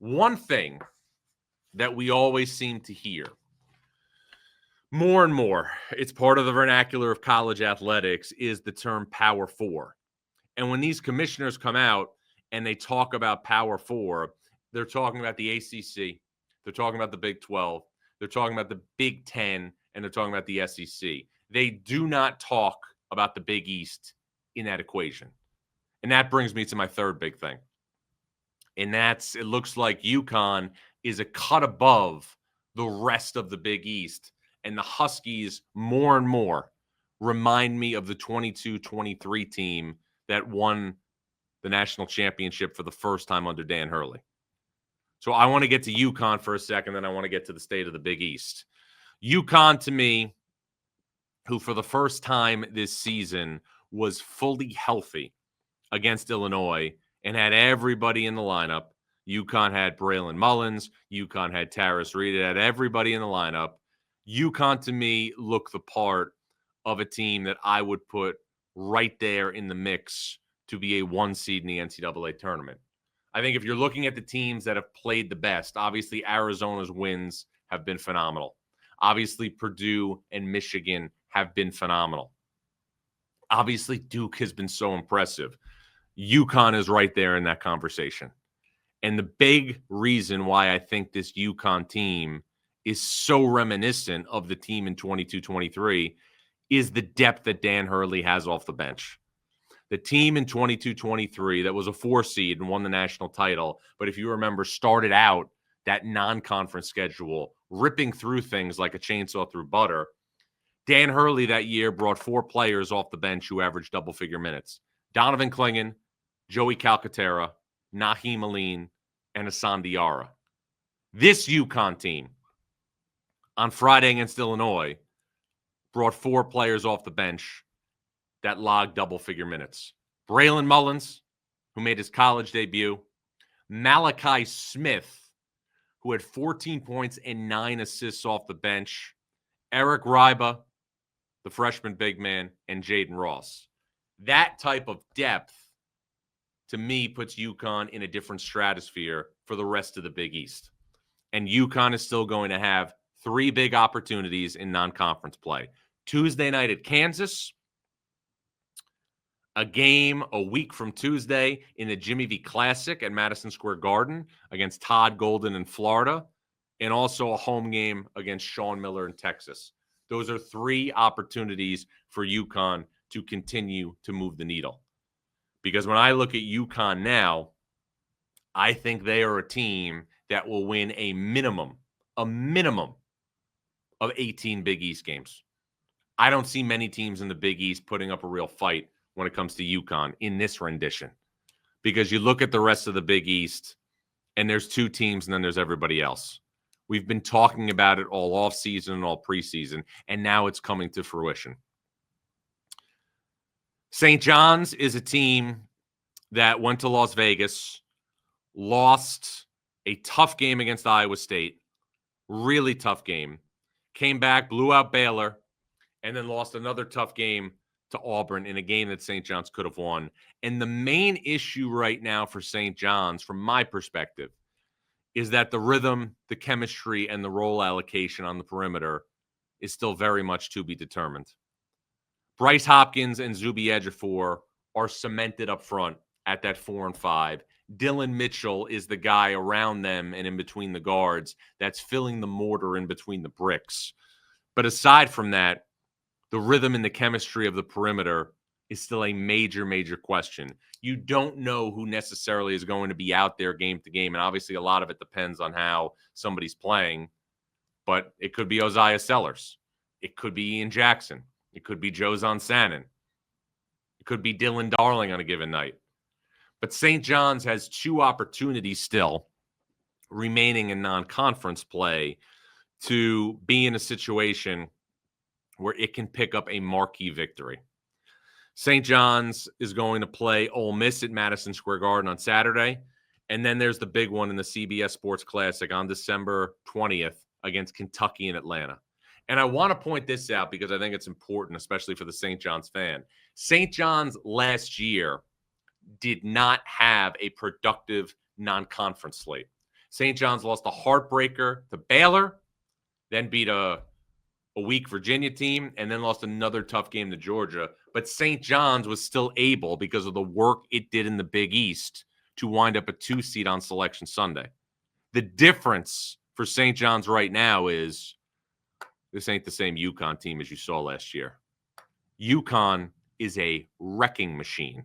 One thing that we always seem to hear more and more, it's part of the vernacular of college athletics, is the term Power Four. And when these commissioners come out and they talk about Power Four, they're talking about the ACC, they're talking about the Big 12, they're talking about the Big 10, and they're talking about the SEC. They do not talk about the Big East in that equation. And that brings me to my third big thing. And that's, it looks like UConn is a cut above the rest of the Big East. And the Huskies, more and more, remind me of the 22-23 team that won the national championship for the first time under Dan Hurley. So I want to get to UConn for a second, then I want to get to the state of the Big East. UConn, to me, who for the first time this season was fully healthy against Illinois and had everybody in the lineup. UConn had Braylon Mullins. UConn had Taris Reed. It had everybody in the lineup. UConn, to me, looked the part of a team that I would put right there in the mix to be a 1 seed in the NCAA tournament. I think if you're looking at the teams that have played the best, obviously Arizona's wins have been phenomenal. Obviously Purdue and Michigan have been phenomenal. Obviously Duke has been so impressive. UConn is right there in that conversation. And the big reason why I think this UConn team is so reminiscent of the team in 22-23 is the depth that Dan Hurley has off the bench. The team in 22-23 that was a 4 seed and won the national title, but if you remember, started out that non-conference schedule, ripping through things like a chainsaw through butter. Dan Hurley that year brought 4 players off the bench who averaged double-figure minutes. Donovan Clingan, Joey Calcaterra, Naheem Aline, and Hassan Diarra. This UConn team on Friday against Illinois brought 4 players off the bench that logged double-figure minutes. Braylon Mullins, who made his college debut. Malachi Smith, who had 14 points and 9 assists off the bench. Eric Ryba, the freshman big man, and Jaden Ross. That type of depth, to me, puts UConn in a different stratosphere for the rest of the Big East. And UConn is still going to have 3 big opportunities in non-conference play. Tuesday night at Kansas, a game a week from Tuesday in the Jimmy V Classic at Madison Square Garden against Todd Golden in Florida, and also a home game against Sean Miller in Texas. Those are 3 opportunities for UConn to continue to move the needle. Because when I look at UConn now, I think they are a team that will win a minimum of 18 Big East games. I don't see many teams in the Big East putting up a real fight when it comes to UConn in this rendition. Because you look at the rest of the Big East, and there's 2 teams, and then there's everybody else. We've been talking about it all offseason and all preseason, and now it's coming to fruition. St. John's is a team that went to Las Vegas, lost a tough game against Iowa State, really tough game, came back, blew out Baylor, and then lost another tough game to Auburn in a game that St. John's could have won. And the main issue right now for St. John's, from my perspective, is that the rhythm, the chemistry, and the role allocation on the perimeter is still very much to be determined. Bryce Hopkins and Zuby Ejiofor are cemented up front at that 4 and 5. Dylan Mitchell is the guy around them and in between the guards that's filling the mortar in between the bricks. But aside from that, the rhythm and the chemistry of the perimeter is still a major, major question. You don't know who necessarily is going to be out there game to game, and obviously a lot of it depends on how somebody's playing, but it could be Ozziah Sellers. It could be Ian Jackson. It could be Jozon Sannon. It could be Dylan Darling on a given night. But St. John's has 2 opportunities still remaining in non-conference play to be in a situation where it can pick up a marquee victory. St. John's is going to play Ole Miss at Madison Square Garden on Saturday. And then there's the big one in the CBS Sports Classic on December 20th against Kentucky and Atlanta. And I want to point this out because I think it's important, especially for the St. John's fan. St. John's last year did not have a productive non-conference slate. St. John's lost a heartbreaker to Baylor, then beat a weak Virginia team, and then lost another tough game to Georgia. But St. John's was still able, because of the work it did in the Big East, to wind up a 2 seed on Selection Sunday. The difference for St. John's right now is this ain't the same UConn team as you saw last year. UConn is a wrecking machine.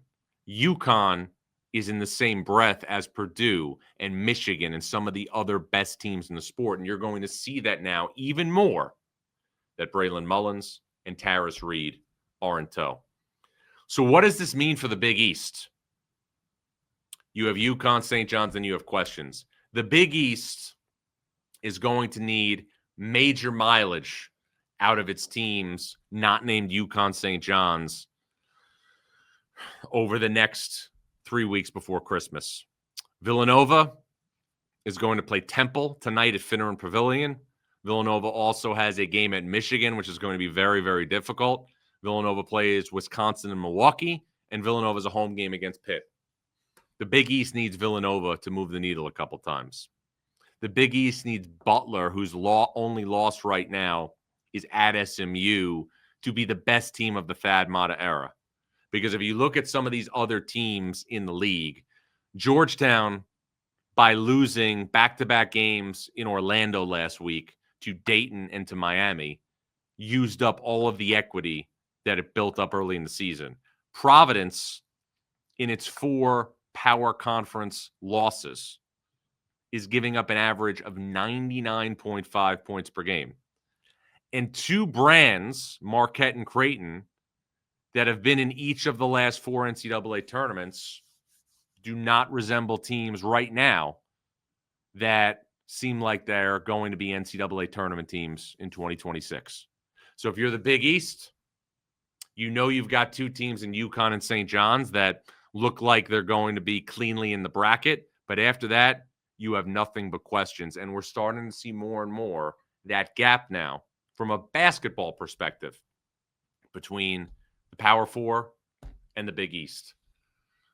UConn is in the same breath as Purdue and Michigan and some of the other best teams in the sport. And you're going to see that now even more, that Braylon Mullins and Tarris Reed are in tow. So what does this mean for the Big East? You have UConn, St. John's, and you have questions. The Big East is going to need major mileage out of its teams not named UConn, St. John's over the next 3 weeks before Christmas. Villanova is going to play Temple tonight at Finneran Pavilion. Villanova also has a game at Michigan, which is going to be very, very difficult. Villanova plays Wisconsin and Milwaukee, and Villanova is a home game against Pitt. The Big East needs Villanova to move the needle a couple times. The Big East needs Butler, whose only loss right now is at SMU, to be the best team of the Thad Matta era. Because if you look at some of these other teams in the league, Georgetown, by losing back-to-back games in Orlando last week to Dayton and to Miami, used up all of the equity that it built up early in the season. Providence, in its 4 power conference losses, is giving up an average of 99.5 points per game. And 2 brands, Marquette and Creighton, that have been in each of the last 4 NCAA tournaments do not resemble teams right now that seem like they're going to be NCAA tournament teams in 2026. So if you're the Big East, you know you've got 2 teams in UConn and St. John's that look like they're going to be cleanly in the bracket. But after that, you have nothing but questions. And we're starting to see more and more that gap now from a basketball perspective between the Power 4 and the Big East.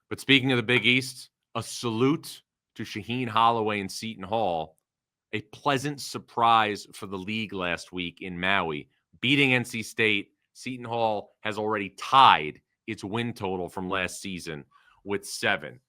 But speaking of the Big East, a salute to Shaheen Holloway and Seton Hall. A pleasant surprise for the league last week in Maui. Beating NC State, Seton Hall has already tied its win total from last season with 7.